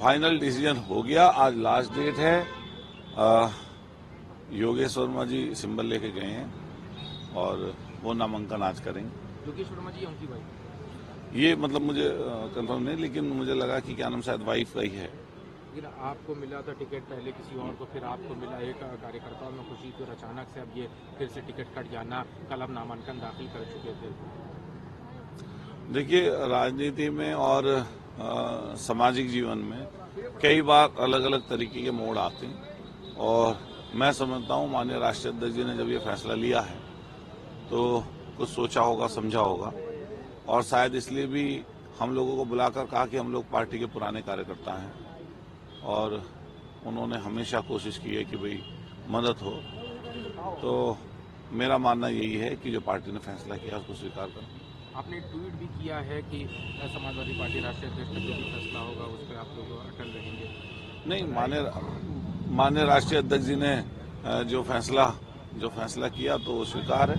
Final decision हो गया। आज लास्ट डेट है। योगेश वर्मा जी सिंबल लेके गए हैं और वो नामांकन आज करेंगे। योगेश वर्मा जी उनकी वाइफ, ये मतलब मुझे कंफर्म नहीं, लेकिन मुझे लगा कि क्या नाम शायद वाइफ का ही है। लेकिन आपको मिला था टिकट पहले किसी और को, फिर आपको मिला। एक कार्यकर्ताओं में खुशी थी और अचानक से अब ये फिर से टिकट कट जाना। कल अब नामांकन दाखिल कर चुके थे। देखिए, राजनीति में और सामाजिक जीवन में कई बार अलग अलग तरीके के मोड़ आते हैं और मैं समझता हूँ माननीय राष्ट्रीय अध्यक्ष जी ने जब ये फैसला लिया है तो कुछ सोचा होगा, समझा होगा और शायद इसलिए भी हम लोगों को बुलाकर कहा कि हम लोग पार्टी के पुराने कार्यकर्ता हैं और उन्होंने हमेशा कोशिश की है कि भाई मदद हो। तो मेरा मानना यही है कि जो पार्टी ने फैसला किया उसको स्वीकार करें। आपने ट्वीट भी किया है कि समाजवादी पार्टी राष्ट्रीय अध्यक्ष का जो भी फैसला होगा उस पर आप लोग अटल रहेंगे। नहीं, माननीय राष्ट्रीय अध्यक्ष जी ने जो फैसला किया तो वो स्वीकार है।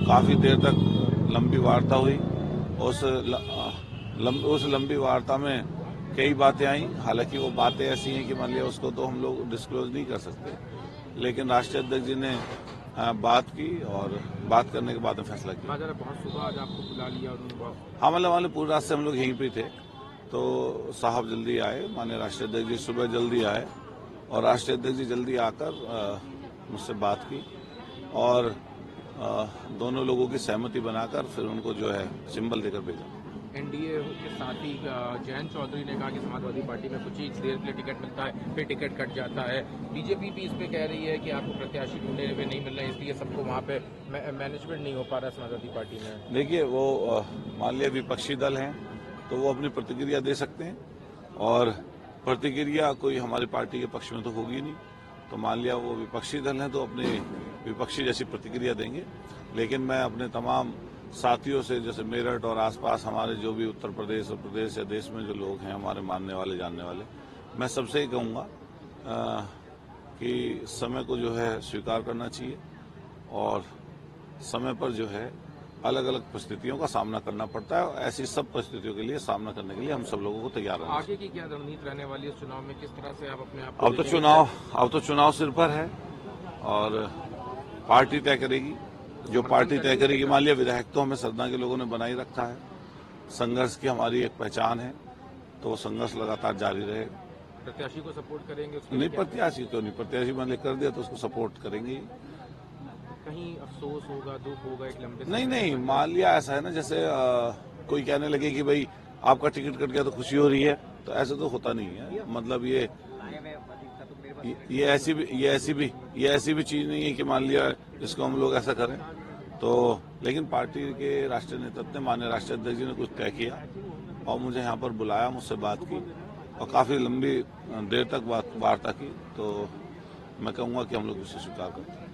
काफी देर तक लंबी वार्ता हुई। उस लंबी वार्ता में कई बातें आई। हालांकि वो बातें ऐसी हैं कि मान लिया उसको तो हम लोग डिस्क्लोज नहीं कर सकते, लेकिन राष्ट्रीय अध्यक्ष जी ने बात की और बात करने के बाद में फैसला किया। बहुत सुबह आज आपको बुला लिया उन्होंने। हाँ, मतलब पूरी रात से हम लोग यहीं पे थे तो साहब जल्दी आए। माननीय राष्ट्रीय अध्यक्ष जी सुबह जल्दी आए और राष्ट्रीय अध्यक्ष जी जल्दी आकर मुझसे बात की और दोनों लोगों की सहमति बनाकर फिर उनको जो है सिंबल देकर भेजा। एनडीए के साथ ही जयंत चौधरी ने कहा कि समाजवादी पार्टी में कुछ ही देर के लिए टिकट मिलता है, फिर टिकट कट जाता है। बीजेपी भी इस पे कह रही है कि आपको प्रत्याशी ढूंढने में नहीं मिल रहा है, इसलिए सबको वहाँ पे मैनेजमेंट नहीं हो पा रहा समाजवादी पार्टी में। देखिए, वो मान लिया विपक्षी दल हैं तो वो अपनी प्रतिक्रिया दे सकते हैं और प्रतिक्रिया कोई हमारी पार्टी के पक्ष में तो होगी नहीं। तो मान लिया वो विपक्षी दल हैं तो अपनी विपक्षी जैसी प्रतिक्रिया देंगे। लेकिन मैं अपने तमाम साथियों से, जैसे मेरठ और आसपास हमारे जो भी उत्तर प्रदेश और प्रदेश या देश में जो लोग हैं हमारे मानने वाले, जानने वाले, मैं सबसे ही कहूँगा कि समय को जो है स्वीकार करना चाहिए और समय पर जो है अलग अलग परिस्थितियों का सामना करना पड़ता है। ऐसी सब परिस्थितियों के लिए सामना करने के लिए हम सब लोगों को तैयार रहना चाहिए। आगे की क्या रणनीति रहने वाली है इस चुनाव में? किस तरह से आप अपने आप अब तो चुनाव सिर पर है और पार्टी तय करेगी। जो पार्टी तय करेगी, मान लिया विधायक तो हमें सदना के लोगों ने बनाई रखा है। संघर्ष की हमारी एक पहचान है तो वो संघर्ष लगातार जारी रहेगा। प्रत्याशी को सपोर्ट करेंगे? नहीं, प्रत्याशी तो नहीं, प्रत्याशी मान लिया कर दिया तो उसको सपोर्ट करेंगे। कहीं अफसोस होगा, दुख होगा एक लंबे? नहीं, मान लिया ऐसा है ना, जैसे कोई कहने लगे कि भाई आपका टिकट कट गया तो खुशी हो रही है, तो ऐसा तो होता नहीं है। मतलब ये ऐसी भी चीज नहीं है कि मान लिया इसको हम लोग ऐसा करें। तो लेकिन पार्टी के राष्ट्रीय नेतृत्व ने, माननीय राष्ट्रीय अध्यक्ष जी ने कुछ तय किया और मुझे यहाँ पर बुलाया, मुझसे बात की और काफी लंबी देर तक वार्ता की। तो मैं कहूँगा कि हम लोग इसे स्वीकार करते हैं।